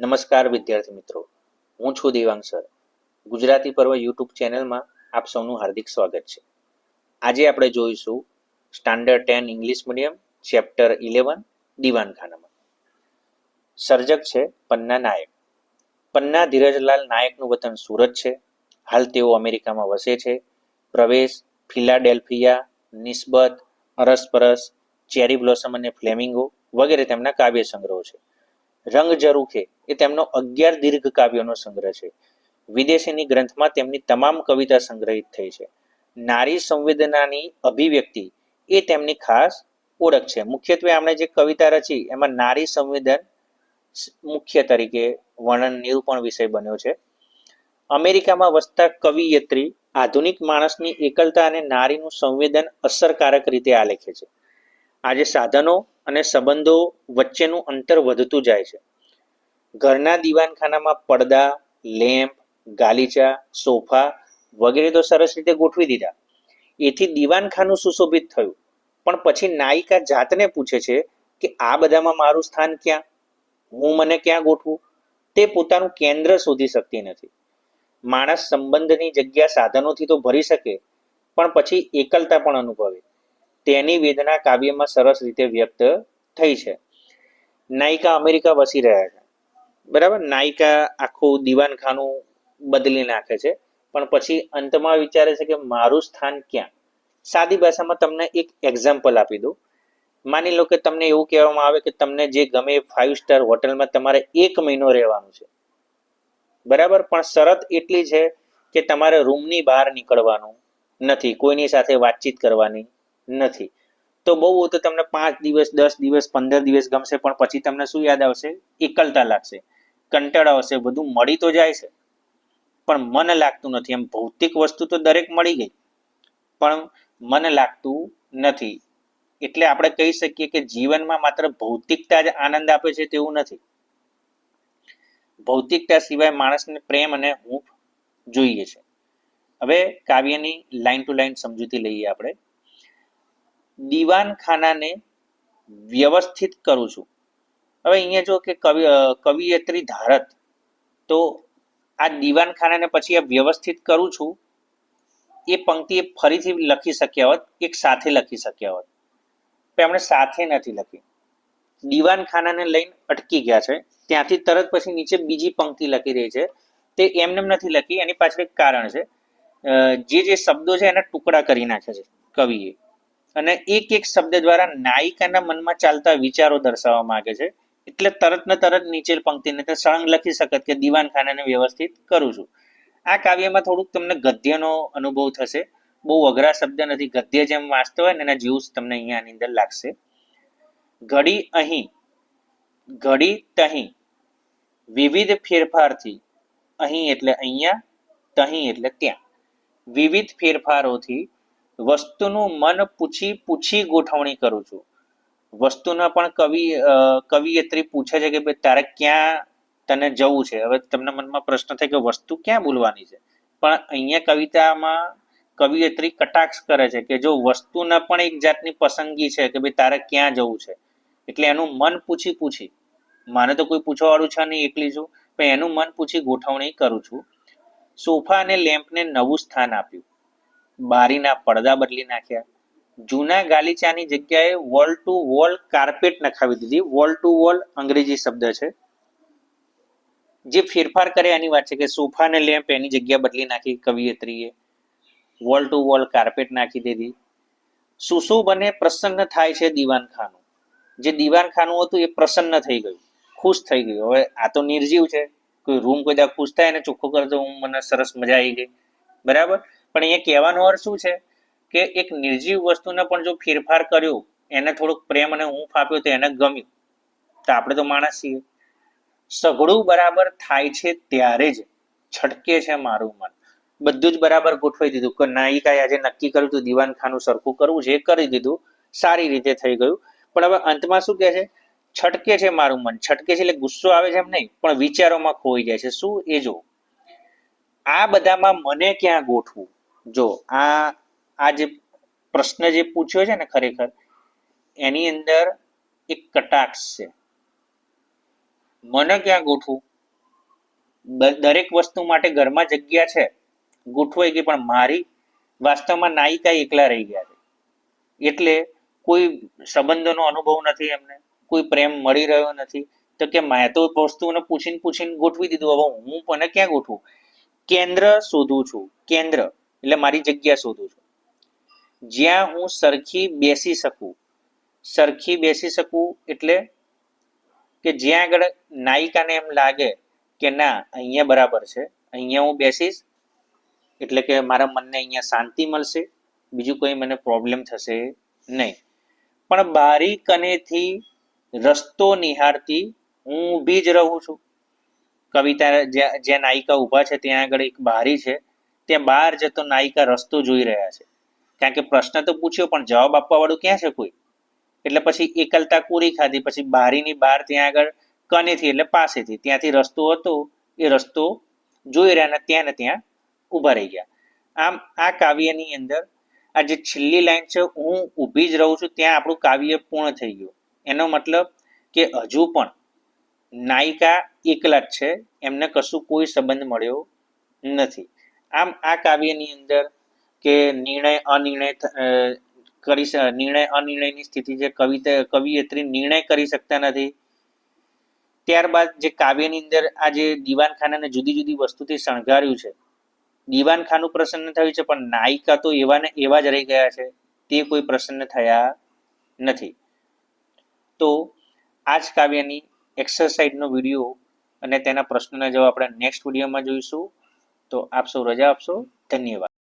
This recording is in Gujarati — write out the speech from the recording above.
નમસ્કાર વિદ્યાર્થી મિત્રો, હું છું દેવાંગ સર. ગુજરાતી પર્વ યુટ્યુબ ચેનલમાં આપ સૌનું હાર્દિક સ્વાગત છે. આજે આપણે જોઈશું સ્ટાન્ડર્ડ 10 ઇંગ્લિશ મીડિયમ ચેપ્ટર 11 દીવાનખાનામાં. સર્જક છે પન્ના નાયક. પન્ના ધીરજલાલ નાયકનું વતન સુરત છે. હાલ તેઓ અમેરિકામાં વસે છે. પ્રવેશ, ફિલાડેલ્ફિયા, નિસ્બત, અરસપરસ, ચેરી બ્લોસમ અને ફ્લેમિંગો વગેરે તેમના કાવ્ય સંગ્રહો છે. રંગ ઝરૂખે એ તેમનો 11 દીર્ઘ કાવ્યોનો સંગ્રહ છે. વિદેશીની ગ્રંથમાં તેમની તમામ કવિતા સંગ્રહિત થઈ છે. નારી સંવેદનાની અભિવ્યક્તિ એ તેમની ખાસ ઓળખ છે. મુખ્યત્વે આમણે જે કવિતા રચી એમાં નારી સંવેદન મુખ્ય તરીકે વર્ણન નિરૂપણ વિષય બન્યો છે. અમેરિકામાં વસતા કવિયત્રી આધુનિક માણસની એકલતા અને નારીનું સંવેદન અસરકારક રીતે આલેખે છે. આજે સાધનો અને સંબંધો વચ્ચેનું અંતર વધતું જાય છે. ઘરના દીવાનખાનામાં પડદા, લેમ્પ, ગાલીચા, સોફા વગેરે તો સરસ રીતે ગોઠવી દીધા. એથી દીવાનખાનું સુશોભિત થયું. પણ પછી નાયિકા જાતને પૂછે છે કે આ બધામાં મારું સ્થાન ક્યાં? હું મને ક્યાં ગોઠવું? તે પોતાનું કેન્દ્ર શોધી શકતી નથી. માણસ સંબંધની જગ્યા સાધનોથી તો ભરી શકે, પણ પછી એકલતા પણ અનુભવે. તેની વેદના કાવ્યમાં સરસ રીતે વ્યક્ત થઈ છે. નાયિકા અમેરિકા વસી રહ્યા છે, બરાબર. નાયિકા આખું દીવાનખાનું બદલી નાખે છે, પણ પછી અંતમાં વિચારે છે કે મારું સ્થાન ક્યાં? સાદી ભાષામાં તમને એક એક્ઝામ્પલ આપી દઉં. માની લો કે તમને એવું કહેવામાં આવે કે તમને જે ગમે 5 સ્ટાર હોટલમાં તમારે 1 મહિનો રહેવાનું છે, બરાબર. પણ શરત એટલી છે કે તમારે રૂમની બહાર નીકળવાનું નથી, કોઈની સાથે વાતચીત કરવાની નથી. તો બહુ તો તમને 5 દિવસ, 10 દિવસ, 15 દિવસ ગમશે, પણ પછી તમને શું યાદ આવશે? એકલતા લાગશે, કંટાળો આવશે. બધું મળી તો જાય છે પણ મન લાગતું નથી. એમ ભૌતિક વસ્તુ તો દરેક મળી ગઈ, પણ મન લાગતું નથી. એટલે આપણે કહી શકીએ કે જીવનમાં માત્ર ભૌતિકતા જ આનંદ આપે છે તેવું નથી. ભૌતિકતા સિવાય માણસને પ્રેમ અને હૂંફ જોઈએ છે. હવે કાવ્યની લાઈન ટુ લાઈન સમજૂતી લઈએ આપણે. દીવાનખાનાને વ્યવસ્થિત કરું છું. હવે અહીંયા જો કે કવિયત્રી ધારત, તો આ દીવાનખાનાને પછી આ વ્યવસ્થિત કરું છું એ પંક્તિ ફરીથી લખી શક્યા હોત, એક સાથે લખી શક્યા હોત, પણ આપણે સાથે નથી લખી. દીવાનખાનાને લઈને અટકી ગયા છે. ત્યાંથી તરત પછી નીચે બીજી પંક્તિ લખી રહી છે. તે એમને નથી લખી, એની પાછળ એક કારણ છે. જે શબ્દો છે એને ટુકડા કરી નાખ્યા છે કવિએ, અને એક એક શબ્દ દ્વારા નાયિકાના મનમાં ચાલતા વિચારો દર્શાવવા માંગે છે. એટલે તરત ને તરત નીચે પંક્તિને સળંગ લખી શકત કે દીવાનખાનાને વ્યવસ્થિત કરું છું. આ કાવ્યમાં થોડુંક તમને ગદ્યનો અનુભવ થશે. બહુ અઘરા શબ્દ નથી. ગદ્ય જેમ વાંચતો હોય ને એના જેવું જ તમને અહીંયા આની અંદર લાગશે. ઘડી અહીં, ઘડી તહીં, વિવિધ ફેરફારથી, અહીં એટલે અહીંયા, તહીં એટલે ત્યાં, વિવિધ ફેરફારોથી વસ્તુનું મન પૂછી પૂછી ગોઠવણી કરું છું. વસ્તુના પણ કવિયત્રી પૂછે છે કે ભાઈ તારે ક્યાં તને જવું છે. હવે તમને મનમાં પ્રશ્ન થાય કે વસ્તુ ક્યાં બોલવાની છે, પણ અહીંયા કવિતામાં કવિયત્રી કટાક્ષ કરે છે કે જો વસ્તુના પણ એક જાતની પસંદગી છે કે ભાઈ તારે ક્યાં જવું છે. એટલે એનું મન પૂછી પૂછી, મને તો કોઈ પૂછવાવાળું છે નહીં, એકલી છું, પણ એનું મન પૂછી ગોઠવણી કરું છું. સોફા અને લેમ્પને નવું સ્થાન આપ્યું. બારીના પડદા બદલી નાખ્યા. જૂના ગાલીચાની જગ્યાએ વોલ ટુ વોલ કાર્પેટ નખાવી દીધી. વોલ ટુ વોલ અંગ્રેજી શબ્દ છે. જે ફેરફાર કરે એની વાત છે કે સોફા અને લેમ્પ એની જગ્યા બદલી નાખી કવિયત્રીએ. વોલ ટુ વોલ કાર્પેટ નાખી દીધી. સુશોભ અને પ્રસન્ન થાય છે દીવાનખાનું. જે દીવાનખાનું હતું એ પ્રસન્ન થઈ ગયું, ખુશ થઈ ગયું. હવે આ તો નિર્જીવ છે, કોઈ રૂમ કોઈ દા ખુશ થાય એને ચોખ્ખો કરતો હું મને સરસ મજા આવી ગઈ, બરાબર. પણ અહીંયા કહેવાનો અર્થ શું છે કે એક નિર્જીવ વસ્તુને પણ જો ફેરફાર કર્યો, એને થોડોક પ્રેમ અને હૂંફ આપ્યો તો એને ગમ્યું. તો આપણે તો માણસ છીએ. સઘળું બરાબર થાય છે ત્યારે જ છટકે છે મારું મન. બધું જ બરાબર ગોઠવાઈ દીધું કે નાયિકાએ આજે નક્કી કર્યું હતું દીવાનખાનું સરખું કરવું છે, એ કરી દીધું, સારી રીતે થઈ ગયું. પણ હવે અંતમાં શું કહે છે? છટકે છે મારું મન. છટકે છે એટલે ગુસ્સો આવે છે એમ નહીં, પણ વિચારોમાં ખોઈ જાય છે. શું? એ જો આ બધામાં મને ક્યાં ગોઠવું. જો આ જે પ્રશ્ન જે પૂછ્યો છે ને, ખરેખર એની અંદર એક કટાક્ષ છે. મને ક્યાં ગોઠવું? દરેક વસ્તુ માટે ઘરમાં જગ્યા છે, ગોઠવાઈ ગઈ, પણ મારી વાસ્તવમાં નાયિકા એકલા રહી ગયા છે. એટલે કોઈ સંબંધોનો અનુભવ નથી એમને, કોઈ પ્રેમ મળી રહ્યો નથી. તો કે મેં તો વસ્તુને પૂછીને પૂછીને ગોઠવી દીધું, હવે હું મને ક્યાં ગોઠવું? કેન્દ્ર શોધું છું. કેન્દ્ર એટલે મારી જગ્યા શોધું છું, જ્યાં હું સરખી બેસી શકું. સરખી બેસી શકું એટલે કે જ્યાં આગળ નાયિકાને એમ લાગે કે ના અહીંયા બરાબર છે, અહીંયા હું બેસીશ એટલે કે મારા મનને અહીંયા શાંતિ મળશે, બીજું કોઈ મને પ્રોબ્લેમ થશે નહીં. પણ બારી કનેથી રસ્તો નિહાળતી હું ઊભી જ રહું છું. કવિતા જ્યાં નાયિકા ઊભા છે ત્યાં આગળ એક બારી છે, ત્યાં બહાર જતો નાયિકા રસ્તો જોઈ રહ્યા છે. કારણ કે પ્રશ્ન તો પૂછ્યો પણ જવાબ આપવા વાળું ક્યાં છે કોઈ? એટલે પછી એકલતા પૂરી ખાધી. પછી બારીની બહાર ત્યાં આગળ કનેથી એટલે પાસેથી ત્યાંથી રસ્તો હતો, એ રસ્તો જોઈ રહ્યા ને ત્યાં ઊભા રહી ગયા. આમ આ કાવ્યની અંદર આ જે છેલ્લી લાઈન છે, હું ઊભી જ રહું છું, ત્યાં આપણું કાવ્ય પૂર્ણ થઈ ગયું. એનો મતલબ કે હજુ પણ નાયિકા એકલા જ છે, એમને કશું કોઈ સંબંધ મળ્યો નથી. આમ આ કાવ્યની અંદર કે નિર્ણય અનિર્ણયની સ્થિતિ છે, કવિયત્રી નિર્ણય કરી શકતા નથી. ત્યારબાદ જે કાવ્યની અંદર આ જે દીવાનખાનાને જુદી જુદી વસ્તુથી શણગાર્યું છે, દીવાનખાનું પ્રસન્ન થયું છે, પણ નાયિકા તો એવા ને એવા જ રહી ગયા છે, તે કોઈ પ્રસન્ન થયા નથી. તો આ જ કાવ્યની એક્સરસાઇઝનો વિડીયો અને તેના પ્રશ્નોના જવાબ આપણે નેક્સ્ટ વિડીયોમાં જોઈશું. તો આપ સૌ રજા આપશો. ધન્યવાદ.